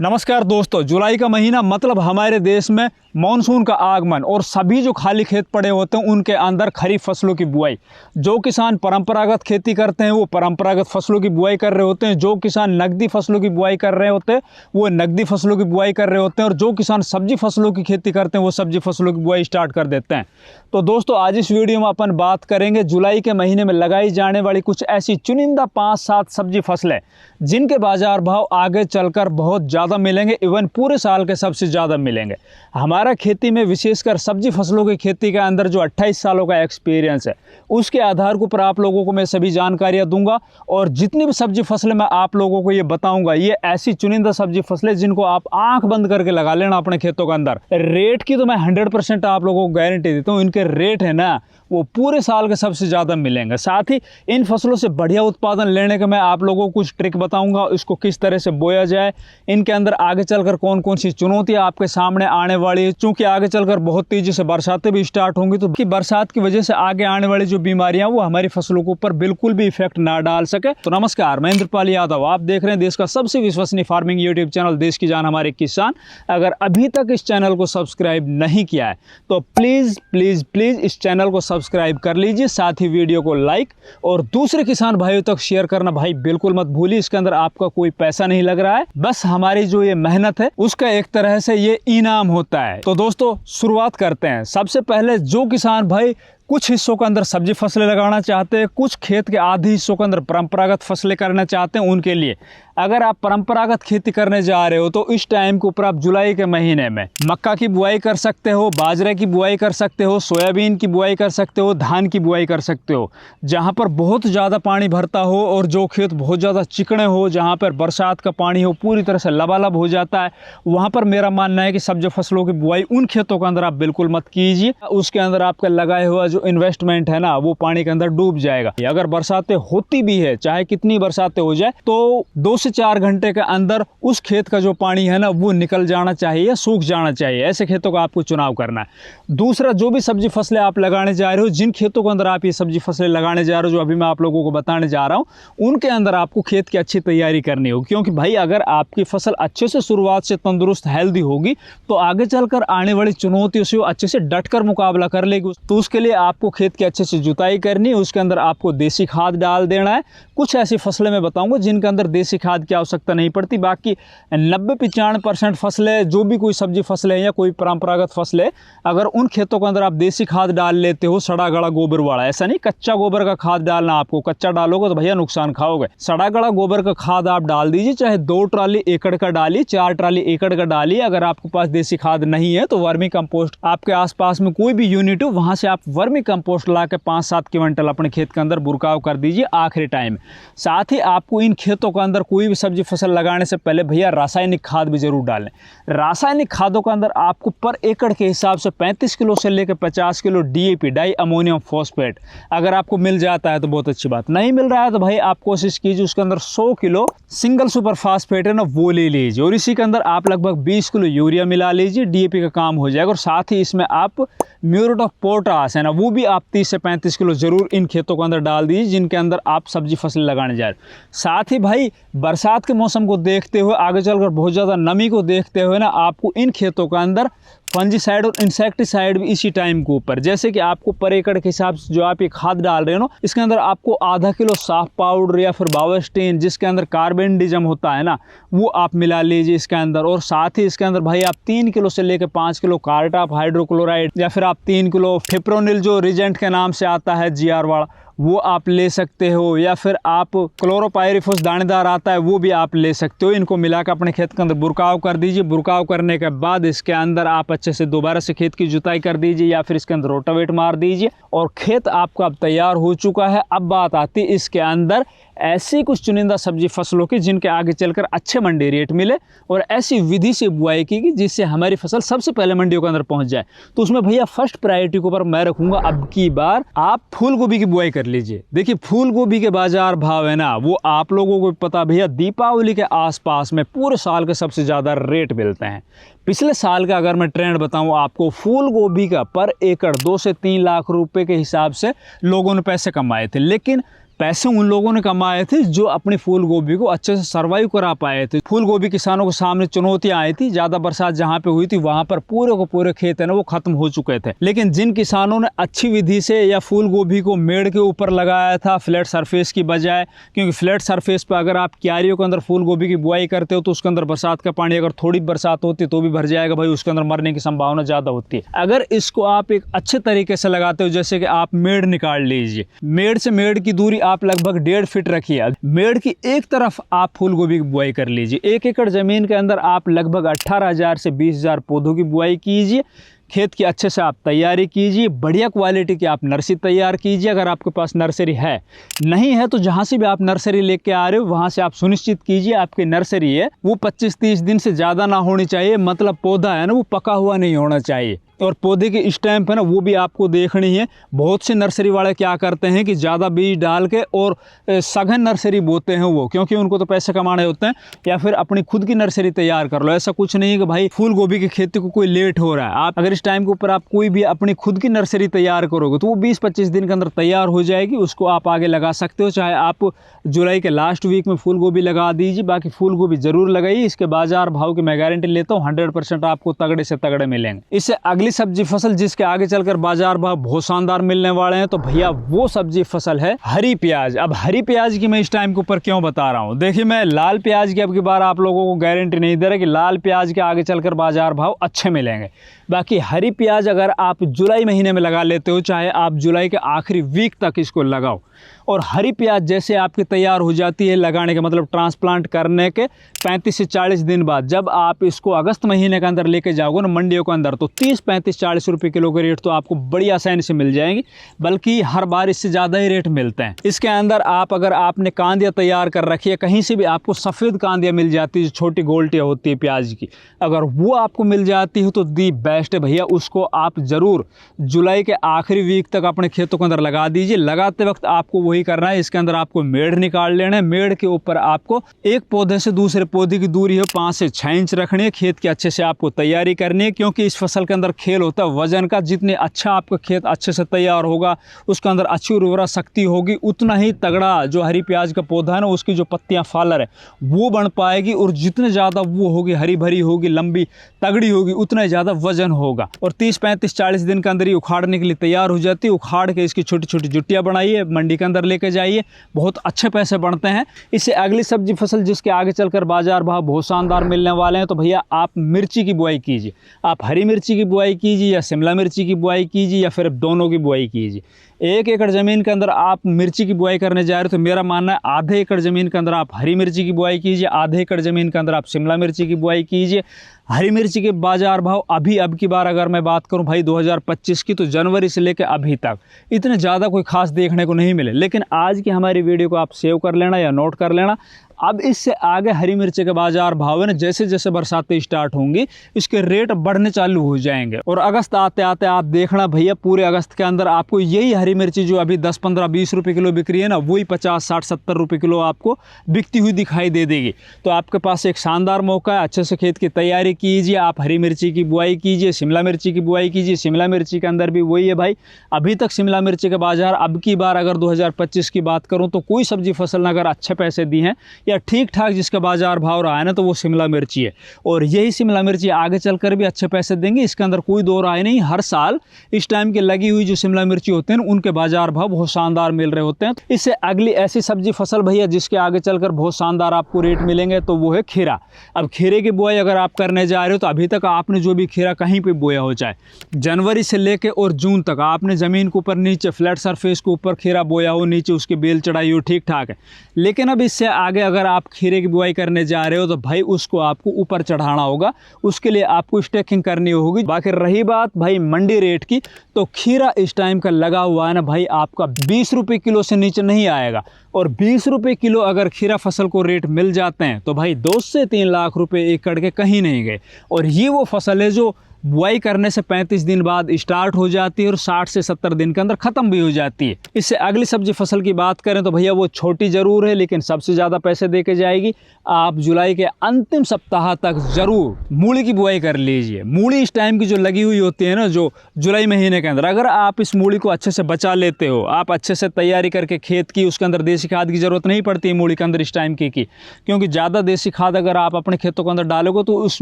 नमस्कार दोस्तों, जुलाई का महीना मतलब हमारे देश में मानसून का आगमन और सभी जो खाली खेत पड़े होते हैं उनके अंदर खरीफ फसलों की बुआई। जो किसान परंपरागत खेती करते हैं वो परंपरागत फसलों की बुआई कर रहे होते हैं, जो किसान नकदी फसलों की बुआई कर रहे होते हैं वो नकदी फसलों की बुआई कर रहे होते हैं, और जो किसान सब्जी फसलों की खेती करते हैं वो सब्जी फसलों की बुआई स्टार्ट कर देते हैं। तो दोस्तों, आज इस वीडियो में अपन बात करेंगे जुलाई के महीने में लगाई जाने वाली कुछ ऐसी चुनिंदा 5-7 सब्जी फसलें जिनके बाजार भाव आगे चलकर बहुत ज़्यादा मिलेंगे, इवन पूरे साल के सबसे ज़्यादा मिलेंगे। हमारा खेती में विशेषकर सब्जी फसलों की खेती के अंदर जो 28 सालों का एक्सपीरियंस है उसके आधार के ऊपर आप लोगों को मैं सभी जानकारियां दूंगा, और जितनी भी सब्जी फसलें मैं आप लोगों को ये बताऊंगा ये ऐसी चुनिंदा सब्जी फसलें जिनको आप आंख बंद करके लगा लेना अपने खेतों के अंदर। रेट की तो मैं 100% आप लोगों को गारंटी देता हूँ, इनके रेट है ना वो पूरे साल के सबसे ज़्यादा मिलेंगे। साथ ही इन फसलों से बढ़िया उत्पादन लेने के मैं आप लोगों को कुछ ट्रिक बताऊंगा, इसको किस तरह से बोया जाए, इनके अंदर आगे चलकर कौन कौन सी चुनौतियां आपके सामने आने वाली है। चूंकि आगे चलकर बहुत तेजी से बरसातें भी स्टार्ट होंगी, तो बरसात की वजह से आगे आने वाली जो बीमारियां वो हमारी फसलों के ऊपर बिल्कुल भी इफेक्ट ना डाल सके। तो नमस्कार, मैं इंद्रपाल यादव, आप देख रहे हैं देश का सबसे विश्वसनीय फार्मिंग यूट्यूब चैनल देश की जान हमारे किसान। अगर अभी तक इस चैनल को सब्सक्राइब नहीं किया है तो प्लीज़ प्लीज़ प्लीज़ इस चैनल को सब्सक्राइब कर लीजिए, साथ ही वीडियो को लाइक और दूसरे किसान भाइयों तक शेयर करना भाई बिल्कुल मत भूलिए। इसके अंदर आपका कोई पैसा नहीं लग रहा है, बस हमारी जो ये मेहनत है उसका एक तरह से ये इनाम होता है। तो दोस्तों, शुरुआत करते हैं। सबसे पहले जो किसान भाई कुछ हिस्सों के अंदर सब्जी फसलें लगाना चाहते हैं, कुछ खेत के आधे हिस्सों के अंदर परंपरागत फसलें करना चाहते हैं, उनके लिए अगर आप परंपरागत खेती करने जा रहे हो तो इस टाइम के ऊपर आप जुलाई के महीने में मक्का की बुआई कर सकते हो, बाजरे की बुआई कर सकते हो, सोयाबीन की बुआई कर सकते हो, धान की बुआई कर सकते हो। जहां पर बहुत ज़्यादा पानी भरता हो और जो खेत बहुत ज़्यादा चिकने हो, जहां पर बरसात का पानी हो पूरी तरह से लबालब हो जाता है, वहां पर मेरा मानना है कि सब्जी फसलों की बुआई उन खेतों के अंदर आप बिल्कुल मत कीजिए। उसके अंदर आपका लगाए हुआ जो इन्वेस्टमेंट है ना वो पानी के अंदर डूब जाएगा। अगर बरसातें होती भी है, चाहे कितनी बरसातें हो जाए, तो 2 से 4 घंटे के अंदर उस खेत का जो पानी है ना वो निकल जाना चाहिए, सूख जाना चाहिए। ऐसे खेतों का आपको चुनाव करना है। दूसरा, जो भी सब्जी फसलें आप लगाने जा रहे हो, जिन खेतों के अंदर आप ये सब्जी फसलें लगाने जा रहे हो जो अभी मैं आप लोगों को बताने जा रहा हूं, उनके अंदर आपको खेत की अच्छी तैयारी करनी होगी। क्योंकि भाई अगर आपकी फसल अच्छे से शुरुआत से तंदुरुस्त हेल्दी होगी तो आगे चलकर आने वाली चुनौतियों से वो अच्छे से डटकर मुकाबला कर लेगी। तो उसके लिए आपको खेत की अच्छे से जुताई करनी है, उसके अंदर आपको देसी खाद डाल देना है। कुछ ऐसी फसलें मैं बताऊंगा जिनके अंदर देसी खाद की आवश्यकता नहीं पड़ती। बाकी 90-95% फसलें, जो भी कोई सब्जी फसलें या कोई परंपरागत फसलें, अगर उन खेतों के अंदर आप देसी खाद डाल लेते हो, सड़ा गला गोबर वाला, ऐसा नहीं कच्चा गोबर का खाद डालना आपको, कच्चा डालोगे तो भैया नुकसान खाओगे। सड़ा गला गोबर का खाद आप डाल दीजिए, चाहे 2 ट्राली एकड़ का डालिए, 4 ट्राली एकड़ का डालिए। अगर आपके पास देसी खाद नहीं है तो वर्मी कंपोस्ट, आपके आसपास में कोई भी यूनिट हो वहां से आप वर्मी कंपोस्ट ला के 5-7 क्विंटल अपने खेत के अंदर बुरकाव कर दीजिए आखिरी टाइम। साथ ही आपको इन खेतों के अंदर कोई भी सब्जी फसल लगाने से पहले भैया रासायनिक खाद भी जरूर डालें। रासायनिक खादों के अंदर आपको पर एकड़ के हिसाब से 35 किलो से लेकर 50 kilo DAP, di ammonium phosphate, अगर आपको मिल जाता है तो बहुत अच्छी बात। नहीं मिल रहा है तो भाई आप कोशिश कीजिए उसके अंदर 100 किलो सिंगल सुपर फास्फेट है ना वो ले लीजिए, और इसी के अंदर आप लगभग 20 किलो यूरिया मिला लीजिए, DAP का काम हो जाएगा। और साथ ही इसमें आप म्यूरेट ऑफ पोटाश है ना वो भी आप 30 से 35 किलो जरूर इन खेतों के अंदर डाल दीजिए जिनके अंदर आप सब्जी फसल लगाने जा रहे हैं। साथ ही भाई बरसात के मौसम को देखते हुए, आगे चलकर बहुत ज़्यादा नमी को देखते हुए ना आपको इन खेतों के अंदर फंजीसाइड और इंसेक्टिसाइड भी इसी टाइम के ऊपर, जैसे कि आपको पर एकड़ के हिसाब से जो आप ये खाद डाल रहे हो ना, इसके अंदर आपको आधा किलो साफ पाउडर या फिर बावस्टीन जिसके अंदर कार्बेंडिजम होता है ना वो आप मिला लीजिए इसके अंदर। और साथ ही इसके अंदर भाई आप 3 किलो से लेकर 5 किलो कार्टाप हाइड्रोक्लोराइड या फिर आप 3 किलो फिप्रोनिल जो रिजेंट के नाम से आता है GR वाला वो आप ले सकते हो, या फिर आप क्लोरोपाइरिफॉस दानेदार आता है वो भी आप ले सकते हो। इनको मिलाकर अपने खेत के अंदर बुरकाव कर दीजिए। बुरकाव करने के बाद इसके अंदर आप अच्छे से दोबारा से खेत की जुताई कर दीजिए या फिर इसके अंदर रोटावेट मार दीजिए, और खेत आपका अब तैयार हो चुका है। अब बात आती है इसके अंदर ऐसी कुछ चुनिंदा सब्जी फसलों की जिनके आगे चलकर अच्छे मंडी रेट मिले, और ऐसी विधि से बुआई की जिससे हमारी फसल सबसे पहले मंडियों के अंदर पहुंच जाए। तो उसमें भैया फर्स्ट प्रायोरिटी के ऊपर मैं रखूंगा अब की बार आप फूल गोभी की बुआई कर लीजिए। देखिए फूल गोभी के बाजार भाव है ना वो आप लोगों को पता भैया दीपावली के आसपास में पूरे साल के सबसे ज़्यादा रेट मिलते हैं। पिछले साल का अगर मैं ट्रेंड बताऊं आपको, फूल गोभी का पर एकड़ 2 से 3 लाख रुपए के हिसाब से लोगों ने पैसे कमाए थे, लेकिन पैसे उन लोगों ने कमाए थे जो अपनी फूल गोभी को अच्छे से सर्वाइव करा पाए थे। फूल गोभी किसानों के सामने चुनौतियां आई थी, ज़्यादा बरसात जहाँ पे हुई थी वहाँ पर पूरे को पूरे खेत है ना वो खत्म हो चुके थे। लेकिन जिन किसानों ने अच्छी विधि से या फूल गोभी को मेड़ के ऊपर लगाया था फ्लैट सरफेस की बजाय, क्योंकि फ्लैट सरफेस पर अगर आप क्यारियों के अंदर फूल गोभी की बुआई करते हो तो उसके अंदर बरसात का पानी अगर थोड़ी बरसात होती तो भी भर जाएगा भाई, उसके अंदर मरने की संभावना ज़्यादा होती है। अगर इसको आप एक अच्छे तरीके से लगाते हो, जैसे कि आप मेड़ निकाल लीजिए, मेड़ से मेड़ की दूरी आप लगभग 1.5 फीट रखिए, मेड़ की एक तरफ आप फूल गोभी की बुआई कर लीजिए। 1 एकड़ ज़मीन के अंदर आप लगभग 18,000 से 20,000 पौधों की बुआई कीजिए। खेत की अच्छे से आप तैयारी कीजिए, बढ़िया क्वालिटी की आप नर्सरी तैयार कीजिए। अगर आपके पास नर्सरी है, नहीं है तो जहाँ से भी आप नर्सरी लेके आ रहे हो वहाँ से आप सुनिश्चित कीजिए आपकी नर्सरी है वो 25-30 दिन से ज़्यादा ना होनी चाहिए, मतलब पौधा है ना वो पका हुआ नहीं होना चाहिए। और पौधे की स्टैम्प है ना वो भी आपको देखनी है। बहुत से नर्सरी वाले क्या करते हैं कि ज़्यादा बीज डाल के और सघन नर्सरी बोते हैं वो, क्योंकि उनको तो पैसे कमाने होते हैं, या फिर अपनी खुद की नर्सरी तैयार कर लो। ऐसा कुछ नहीं है कि भाई फूल गोभी की खेती को कोई लेट हो रहा है। आप अगर इस टाइम के ऊपर आप कोई भी अपनी खुद की नर्सरी तैयार करोगे तो वो 20-25 दिन के अंदर तैयार हो जाएगी, उसको आप आगे लगा सकते हो। चाहे आप जुलाई के लास्ट वीक में फूल गोभी लगा दीजिए, बाकी फूल गोभी जरूर लगाइए। इसके बाजार भाव की मैं गारंटी लेता हूँ 100% आपको तगड़े से तगड़े मिलेंगे। इससे अगली सब्जी फसल जिसके आगे चलकर बाजार भाव बहुत शानदार मिलने वाले हैं तो भैया वो सब्जी फसल है हरी प्याज। अब हरी प्याज की मैं इस टाइम के ऊपर क्यों बता रहा हूँ, देखिए मैं लाल प्याज की अब की बार आप लोगों को गारंटी नहीं दे रहा कि लाल प्याज के आगे चलकर बाजार भाव अच्छे मिलेंगे। बाकी हरी प्याज अगर आप जुलाई महीने में लगा लेते हो, चाहे आप जुलाई के आखिरी वीक तक इसको लगाओ, और हरी प्याज जैसे आपकी तैयार हो जाती है लगाने के मतलब ट्रांसप्लांट करने के 35 से 40 दिन बाद, जब आप इसको अगस्त महीने के अंदर लेके जाओगे ना मंडियों के अंदर, तो 30-35-40 रुपये किलो के रेट तो आपको बड़ी आसानी से मिल जाएंगी, बल्कि हर बार इससे ज़्यादा ही रेट मिलते हैं। इसके अंदर आप अगर आपने कांदिया तैयार कर रखी है, कहीं से भी आपको सफ़ेद कांदिया मिल जाती है जो छोटी गोल्टियाँ होती है प्याज की, अगर वो आपको मिल जाती है तो दी बेस्ट है भैया। उसको आप ज़रूर जुलाई के आखिरी वीक तक अपने खेतों के अंदर लगा दीजिए। लगाते वक्त आपको वही करना है, इसके अंदर आपको मेड़ निकाल लेना है। मेड़ के ऊपर आपको एक पौधे से दूसरे पौधे की दूरी है 5 से 6 इंच रखनी है। खेत की अच्छे से आपको तैयारी करनी है, क्योंकि इस फसल के अंदर खेल होता है वजन का। जितने अच्छा आपका खेत अच्छे से तैयार होगा, उसके अंदर अच्छी उर्वरा शक्ति होगी, उतना ही तगड़ा जो हरी प्याज का पौधा है ना उसकी जो पत्तियां फालर है वो बन पाएगी, और जितने ज़्यादा वो होगी हरी भरी होगी लंबी तगड़ी होगी उतना ही ज़्यादा वजन होगा। और 30-35-40 दिन के अंदर ही उखाड़ने के लिए तैयार हो जाती है। उखाड़ के इसकी छोटी छोटी जुटियाँ बनाइए, मंडी के अंदर लेके जाइए, बहुत अच्छे पैसे बढ़ते हैं। इससे अगली सब्जी फसल जिसके आगे चलकर बाजार भाव बहुत शानदार मिलने वाले हैं तो भैया आप मिर्ची की बुआई कीजिए। आप हरी मिर्ची की बुआई कीजिए या शिमला मिर्ची की बुआई कीजिए या फिर दोनों की बुआई कीजिए। 1 एकड़ ज़मीन के अंदर आप मिर्ची की बुआई करने जा रहे हो तो मेरा मानना है आधे एकड़ ज़मीन के अंदर आप हरी मिर्ची की बुआई कीजिए, आधे एकड़ ज़मीन के अंदर आप शिमला मिर्ची की बुआई कीजिए। हरी मिर्ची के बाजार भाव अभी अब की बार अगर मैं बात करूं भाई 2025 की, तो जनवरी से लेकर अभी तक इतने ज़्यादा कोई खास देखने को नहीं मिले। लेकिन आज की हमारी वीडियो को आप सेव कर लेना या नोट कर लेना। अब इससे आगे हरी मिर्ची के बाजार भाव है ना जैसे जैसे बरसातें स्टार्ट होंगी इसके रेट बढ़ने चालू हो जाएंगे, और अगस्त आते आते आप देखना भैया पूरे अगस्त के अंदर आपको यही हरी मिर्ची जो अभी 10-15-20 रुपये किलो बिक रही है ना वही 50-60-70 रुपये किलो आपको बिकती हुई दिखाई दे देगी। तो आपके पास एक शानदार मौका है, अच्छे से खेत की तैयारी कीजिए, आप हरी मिर्ची की बुआई कीजिए, शिमला मिर्ची की बुआई कीजिए। शिमला मिर्ची के अंदर भी वही है भाई, अभी तक शिमला मिर्ची के बाजार अब की बार अगर 2025 की बात करूँ तो कोई सब्जी फसल ने अगर अच्छे पैसे दी हैं या ठीक ठाक जिसका बाजार भाव रहा है ना तो वो शिमला मिर्ची है, और यही शिमला मिर्ची आगे चलकर भी अच्छे पैसे देंगे, इसके अंदर कोई दो राय नहीं। हर साल इस टाइम की लगी हुई जो शिमला मिर्ची होते हैं उनके बाजार भाव बहुत शानदार मिल रहे होते हैं। इससे अगली ऐसी सब्जी फसल भैया जिसके आगे चलकर बहुत शानदार आपको रेट मिलेंगे तो वो है खीरा। अब खीरे की बुआई अगर आप करने जा रहे हो तो अभी तक आपने जो भी खीरा कहीं पर बोया हो, चाहे जनवरी से लेकर और जून तक आपने ज़मीन के ऊपर नीचे फ्लैट सरफेस के ऊपर खीरा बोया हो, नीचे उसकी बेल चढ़ाई हो, ठीक ठाक है। लेकिन अब इससे आगे अगर आप खीरे की बुआई करने जा रहे हो तो भाई उसको आपको ऊपर चढ़ाना होगा, उसके लिए आपको स्टेकिंग करनी होगी। बाकी रही बात भाई मंडी रेट की, तो खीरा इस टाइम का लगा हुआ है ना भाई आपका 20 रुपये किलो से नीचे नहीं आएगा, और 20 रुपये किलो अगर खीरा फसल को रेट मिल जाते हैं तो भाई 2 से 3 लाख रुपए एकड़ के कहीं नहीं गए। और ये वो फसल है जो बुआई करने से 35 दिन बाद स्टार्ट हो जाती है और 60 से 70 दिन के अंदर ख़त्म भी हो जाती है। इससे अगली सब्जी फसल की बात करें तो भैया वो छोटी ज़रूर है लेकिन सबसे ज़्यादा पैसे दे के जाएगी। आप जुलाई के अंतिम सप्ताह तक ज़रूर मूली की बुआई कर लीजिए। मूली इस टाइम की जो लगी हुई होती है ना, जो जुलाई महीने के अंदर, अगर आप इस मूली को अच्छे से बचा लेते हो, आप अच्छे से तैयारी करके खेत की, उसके अंदर देसी खाद की ज़रूरत नहीं पड़ती है मूली के अंदर इस टाइम की क्योंकि ज़्यादा देसी खाद अगर आप अपने खेतों के अंदर डालोगे तो उस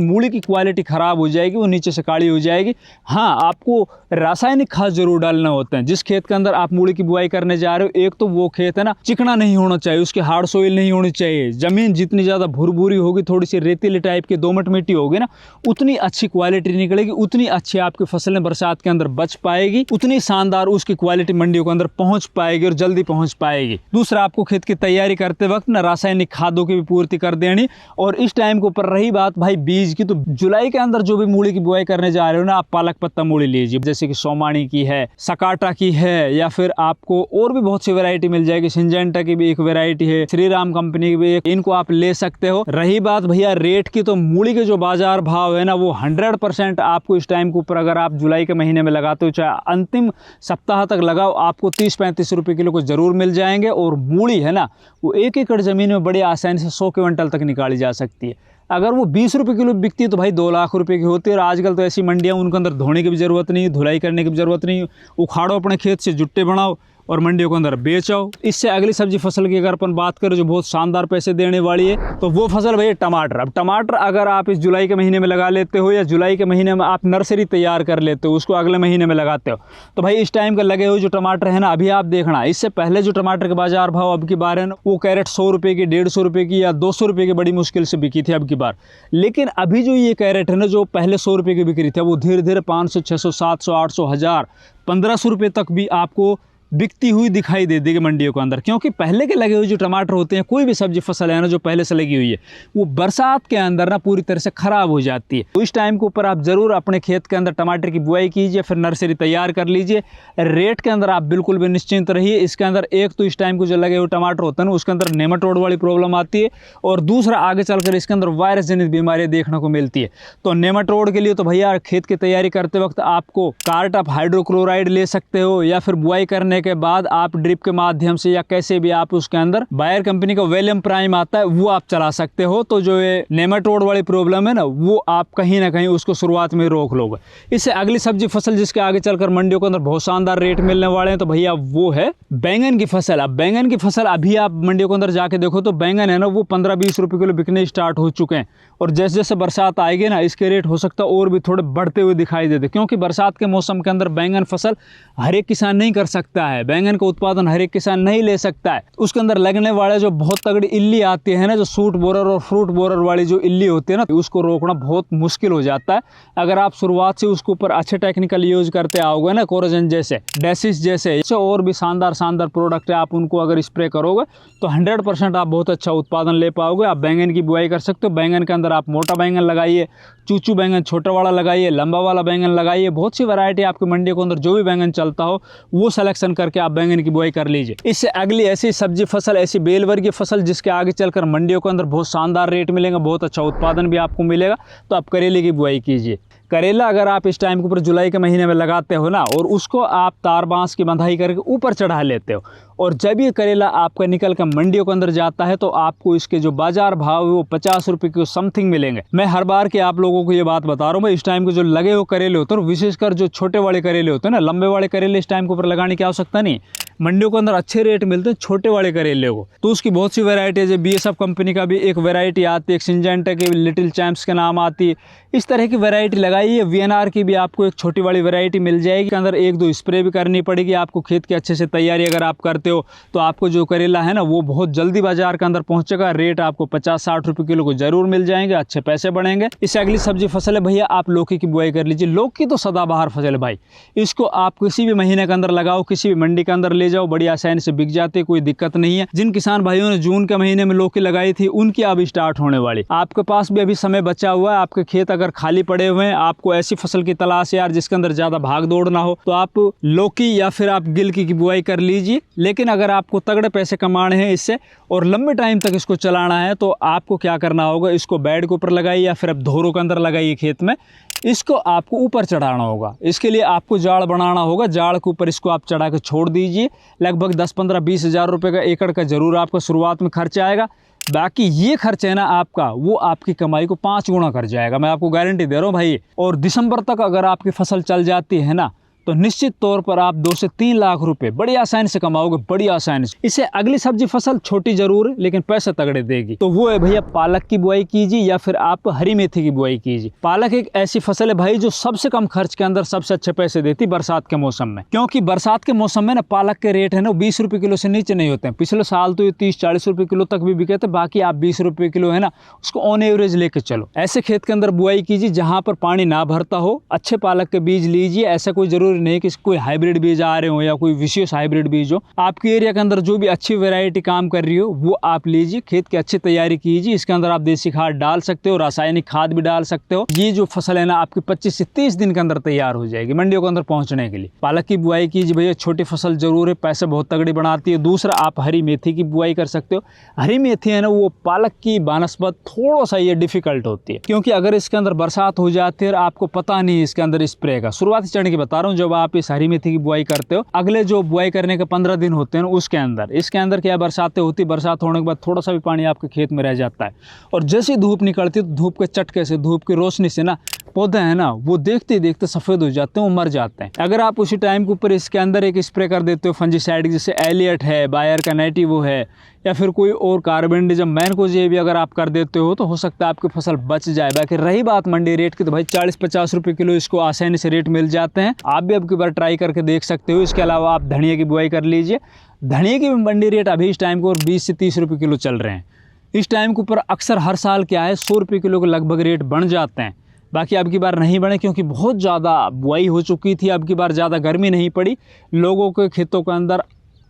मूली की क्वालिटी ख़राब हो जाएगी, वो नीचे से काली हो जाएगी। हाँ, आपको रासायनिक खाद जरूर डालना होते हैं। जिस खेत के अंदर आप मूली की बुआई करने जा रहे हो, एक तो वो खेत है ना चिकना नहीं होना चाहिए, उसकी हार्ड सोइल नहीं होनी चाहिए। ज़मीन जितनी ज़्यादा भुरभुरी होगी, थोड़ी सी रेतीली टाइप की दोमट मिट्टी होगी ना, उतनी अच्छी क्वालिटी निकलेगी, उतनी अच्छी आपकी फसलें बरसात के अंदर बच पाएगी, उतनी शानदार उसकी क्वालिटी मंडियों के अंदर पहुंच पाएगी और जल्दी पहुंच पाएगी। दूसरा, आपको खेत की तैयारी करते वक्त ना रासायनिक खादों की भी पूर्ति कर देनी। और इस टाइम के ऊपर रही बात भाई बीज की, तो जुलाई के अंदर जो भी मूली की बुआई करने जा रहे हो ना, आप पालक पत्ता मूली लीजिए, जैसे कि सोमानी की है, सकाटा की है, या फिर आपको और भी बहुत सी वैरायटी मिल जाएगी। सिंजेंटा की भी एक वैरायटी है, श्री राम कंपनी की भी एक, इनको आप ले सकते हो। रही बात भैया रेट की, तो मूली के जो बाजार भाव है ना, वो 100% आपको इस टाइम के ऊपर अगर आप जुलाई के महीने में लगाते हो, चाहे अंतिम सप्ताह तक लगाओ, आपको 30-35 रुपए किलो को जरूर मिल जाएंगे। और मूली है ना, वो 1 एकड़ जमीन में बड़ी आसानी से 100 क्विंटल तक निकाली जा सकती है। अगर वो 20 रुपए किलो बिकती है तो भाई 2 लाख रुपए की होती है। और आजकल तो ऐसी मंडियाँ, उनके अंदर धोने की भी ज़रूरत नहीं, धुलाई करने की भी ज़रूरत नहीं, उखाड़ो अपने खेत से, जुट्टे बनाओ और मंडियों के अंदर बेचो। इससे अगली सब्जी फसल की अगर अपन बात करें जो बहुत शानदार पैसे देने वाली है, तो वो फसल भैया टमाटर। अब टमाटर अगर आप इस जुलाई के महीने में लगा लेते हो, या जुलाई के महीने में आप नर्सरी तैयार कर लेते हो, उसको अगले महीने में लगाते हो, तो भाई इस टाइम के लगे हुए जो टमाटर है ना, अभी आप देखना, इससे पहले जो टमाटर के बाजार भाव अब की बार है ना, वो कैरेट 100 रुपये की, 150 रुपये की या 200 रुपये की बड़ी मुश्किल से बिकी थी अब की बार। लेकिन अभी जो ये कैरेट है ना, जो पहले 100 रुपये की बिक्री थी, वो धीरे धीरे 500, 600, 700, 800, 1000, 1500 रुपये तक भी आपको बिकती हुई दिखाई दे देगी मंडियों के अंदर। क्योंकि पहले के लगे हुए जो टमाटर होते हैं, कोई भी सब्जी फसल है ना जो पहले से लगी हुई है, वो बरसात के अंदर ना पूरी तरह से खराब हो जाती है। तो इस टाइम के ऊपर आप जरूर अपने खेत के अंदर टमाटर की बुआई कीजिए, फिर नर्सरी तैयार कर लीजिए। रेट के अंदर आप बिल्कुल भी निश्चिंत रहिए। इसके अंदर एक तो इस टाइम को जो लगे हुए टमाटर होते हैं ना, उसके अंदर नेमाटोड वाली प्रॉब्लम आती है, और दूसरा आगे चलकर इसके अंदर वायरस जनित बीमारियां देखने को मिलती है। तो नेमाटोड के लिए तो भैया खेत की तैयारी करते वक्त आपको कार्ट ऑफ हाइड्रोक्लोराइड ले सकते हो, या फिर बुआई करने के बाद आप ड्रिप के माध्यम से या कैसे भी आप उसके अंदर बायर कंपनी का वेलियम प्राइम आता है, वो आप चला सकते हो। तो जो ये नेमाटोड वाली प्रॉब्लम है ना, वो आप कहीं ना कहीं उसको शुरुआत में रोक लोगे। इससे अगली सब्जी फसल जिसके आगे चलकर मंडियों के अंदर बहुत शानदार रेट मिलने वाले हैं, तो भैया वो है बैंगन की फसल। अब बैंगन की फसल अभी आप मंडियों के अंदर जाके देखो तो बैंगन है ना, वो 15-20 रुपए किलो बिकने स्टार्ट हो चुके हैं। और जैसे जैसे बरसात आएगी ना, इसके रेट हो सकता है और भी थोड़े बढ़ते हुए दिखाई देते, क्योंकि बरसात के मौसम के अंदर बैंगन फसल हर एक किसान नहीं कर सकता है, बैंगन का उत्पादन हर एक किसान नहीं ले सकता है। उसके अंदर लगने वाले जो बहुत तगड़ी इल्ली आती है ना, जो सूट बोरर और फ्रूट बोरर वाली जो इल्ली होती है ना, उसको रोकना बहुत मुश्किल हो जाता है। अगर आप शुरुआत से उसके ऊपर अच्छे टेक्निकल यूज करते आओगे ना, कोरोजन जैसे, डेसिस जैसे और भी शानदार प्रोडक्ट है, आप उनको अगर स्प्रे करोगे तो 100% आप बहुत अच्छा उत्पादन ले पाओगे। आप बैंगन की बुआई कर सकते हो। बैंगन के अंदर आप मोटा बैंगन लगाइए, चूचू बैंगन छोटा वाला लगाइए, लंबा वाला बैंगन लगाइए। बहुत सी वैरायटी आपकी मंडी के अंदर जो भी बैंगन चलता हो, वो सिलेक्शन करके आप बैंगन की बुआई कर लीजिए। इससे अगली ऐसी सब्जी फसल, ऐसी बेल वर्गीय फसल जिसके आगे चलकर मंडियों के अंदर बहुत शानदार रेट मिलेंगे, बहुत अच्छा उत्पादन भी आपको मिलेगा, तो आप करेले की बुआई कीजिए। करेला अगर आप इस टाइम के ऊपर जुलाई के महीने में लगाते हो ना, और उसको आप तार बांस की बंधाई करके ऊपर चढ़ा लेते हो, और जब ये करेला आपका निकल कर मंडियों के अंदर जाता है, तो आपको इसके जो बाजार भाव है वो 50 रुपये के समथिंग मिलेंगे। मैं हर बार के आप लोगों को ये बात बता रहा हूँ। मैं इस टाइम के जो लगे हुए करेले होते हैं, विशेषकर जो छोटे वाले करेले होते हैं ना, लंबे वाले करेले इस टाइम के ऊपर लगाने की आवश्यकता नहीं। मंडियों के अंदर अच्छे रेट मिलते हैं छोटे वाले करेले को, तो उसकी बहुत सी वैरायटी है। जो BSF कंपनी का भी एक वैरायटी आती है, एक सिंजेंटा की लिटिल चैम्प्स के नाम आती है, इस तरह की वैरायटी लगाइए। VNR की भी आपको एक छोटी वाली वैरायटी मिल जाएगी। इसके अंदर 1-2 स्प्रे भी करनी पड़ेगी आपको। खेत की अच्छे से तैयारी अगर आप करते हो, तो आपको जो करेला है ना, वो बहुत जल्दी बाजार के अंदर पहुंचेगा। रेट आपको 50-60 रुपये किलो को जरूर मिल जाएंगे, अच्छे पैसे बढ़ेंगे। इससे अगली सब्जी फसल है भैया, आप लौकी की बुआई कर लीजिए। लौकी तो सदाबहार फसल है भाई, इसको आप किसी भी महीने के अंदर लगाओ, किसी भी मंडी के अंदर ले ले जाओ, बड़ी आसानी से बिक जाती है, कोई दिक्कत नहीं है। जिन किसान भाइयों ने जून के महीने में लौकी लगाई थी उनकी अब स्टार्ट होने वाली। आपके पास भी अभी समय बचा हुआ है, आपके खेत अगर खाली पड़े हुए हैं, आपको ऐसी फसल की तलाश है यार जिसके अंदर ज्यादा भाग दौड़ ना हो, तो आप लौकी या फिर आप गिलकी की बुआई कर लीजिए। लेकिन अगर आपको तगड़े पैसे कमाने हैं इससे और लंबे टाइम तक इसको चलाना है तो आपको क्या करना होगा, इसको बेड के ऊपर लगाइए या फिर आप धोरों के अंदर लगाइए खेत में। इसको आपको ऊपर चढ़ाना होगा, इसके लिए आपको जाड़ बनाना होगा। जाड़ के ऊपर इसको आप चढ़ा के छोड़ दीजिए। लगभग 10-15-20 हज़ार रुपये का एकड़ का जरूर आपको शुरुआत में खर्च आएगा। बाकी ये खर्च है ना आपका, वो आपकी कमाई को 5 गुना कर जाएगा, मैं आपको गारंटी दे रहा हूँ भाई। और दिसंबर तक अगर आपकी फसल चल जाती है ना तो निश्चित तौर पर आप 2 से 3 लाख रुपए बड़ी आसानी से कमाओगे, बड़ी आसानी से। इसे अगली सब्जी फसल छोटी जरूर है लेकिन पैसे तगड़े देगी। तो वो है भैया, पालक की बुआई कीजिए या फिर आप हरी मेथी की बुआई कीजिए। पालक एक ऐसी फसल है भाई जो सबसे कम खर्च के अंदर सबसे अच्छे पैसे देती बरसात के मौसम में, क्योंकि बरसात के मौसम में ना पालक के रेट है ना 20 रुपये किलो से नीचे नहीं होते हैं। पिछले साल तो ये 30-40 रुपये किलो तक भी बिके थे, बाकी आप 20 रुपये किलो है ना उसको ऑन एवरेज लेके चलो। ऐसे खेत के अंदर बुआई कीजिए जहाँ पर पानी ना भरता हो। अच्छे पालक के बीज लीजिए, ऐसा कोई जरूरी नहीं कि कोई हाइब्रिड बीज आ रहे हो या कोई विशेष हाइब्रिड बीज हो। आपके एरिया के अंदर जो भी अच्छी वैरायटी काम कर रही हो वो आप लीजिए, खेत की अच्छी तैयारी कीजिए। इसके अंदर आप देसी खाद डाल सकते हो, रासायनिक खाद भी डाल सकते हो। ये जो फसल है ना आपकी 25 से 30 दिन के अंदर तैयार हो जाएगी मंडियों के अंदर पहुंचने के लिए। पालक की बुआई कीजिए भैया, छोटी फसल जरूर है, पैसे बहुत तगड़ी बनाती है। दूसरा, आप हरी मेथी की बुआई कर सकते हो। हरी मेथी है ना वो पालक की बनस्पत थोड़ा सा ये डिफिकल्ट होती है, क्योंकि अगर इसके अंदर बरसात हो जाती है और आपको पता नहीं इसके अंदर स्प्रे का, शुरुआती चरण की बता रहा हूँ, जब आप इस हरी मेथी की बुआई करते हो अगले जो बुआई करने के 15 दिन होते हैं उसके अंदर, इसके अंदर क्या बरसातें होती, बरसात होने के बाद थोड़ा सा भी पानी आपके खेत में रह जाता है और जैसे धूप निकलती है तो धूप के चटके से, धूप की रोशनी से ना पौधे हैं ना वो देखते देखते सफेद हो जाते हैं, वो मर जाते हैं। अगर आप उसी टाइम के ऊपर इसके अंदर एक स्प्रे कर देते हो फंजीसाइड, जैसे एलियट है, बायर का नेटिवो है या फिर कोई और कार्बेंडिजम मैनकोजेब भी अगर आप कर देते हो तो हो सकता है आपकी फसल बच जाए। बाकी रही बात मंडी रेट की, तो भाई 40-50 रुपये किलो इसको आसानी से रेट मिल जाते हैं। आप भी अब की बार ट्राई करके देख सकते हो। इसके अलावा आप धनिया की बुआई कर लीजिए। धनिया की मंडी रेट अभी इस टाइम को 20 से 30 रुपये किलो चल रहे हैं। इस टाइम के ऊपर अक्सर हर साल क्या है 100 रुपये किलो के लगभग रेट बढ़ जाते हैं। बाकी अब की बार नहीं बढ़े क्योंकि बहुत ज़्यादा बुआई हो चुकी थी। अब की बार ज़्यादा गर्मी नहीं पड़ी, लोगों के खेतों के अंदर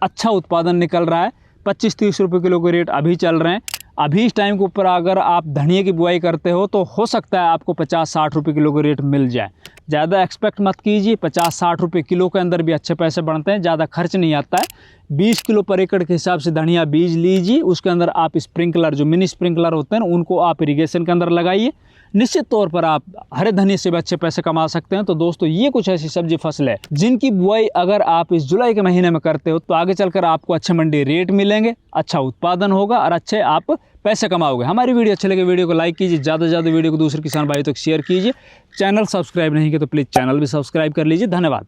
अच्छा उत्पादन निकल रहा है। 25-30 रुपये किलो के रेट अभी चल रहे हैं। अभी इस टाइम के ऊपर अगर आप धनिया की बुआई करते हो तो हो सकता है आपको 50-60 रुपये किलो के रेट मिल जाए। ज़्यादा एक्सपेक्ट मत कीजिए, 50-60 रुपये किलो के अंदर भी अच्छे पैसे बनते हैं, ज़्यादा खर्च नहीं आता है। 20 किलो पर एकड़ के हिसाब से धनिया बीज लीजिए, उसके अंदर आप स्प्रिंकलर, जो मिनी स्प्रिंकलर होते हैं ना, उनको आप इरीगेशन के अंदर लगाइए। निश्चित तौर पर आप हरे धनिया से भी अच्छे पैसे कमा सकते हैं। तो दोस्तों ये कुछ ऐसी सब्जी फसल है जिनकी बुआई अगर आप इस जुलाई के महीने में करते हो तो आगे चलकर आपको अच्छे मंडी रेट मिलेंगे, अच्छा उत्पादन होगा और अच्छे आप पैसे कमाओगे। हमारी वीडियो अच्छे लगे वीडियो को लाइक कीजिए, ज़्यादा से ज़्यादा वीडियो को दूसरे किसान भाइयों तक शेयर कीजिए। चैनल सब्सक्राइब नहीं किया तो प्लीज़ चैनल भी सब्सक्राइब कर लीजिए। धन्यवाद।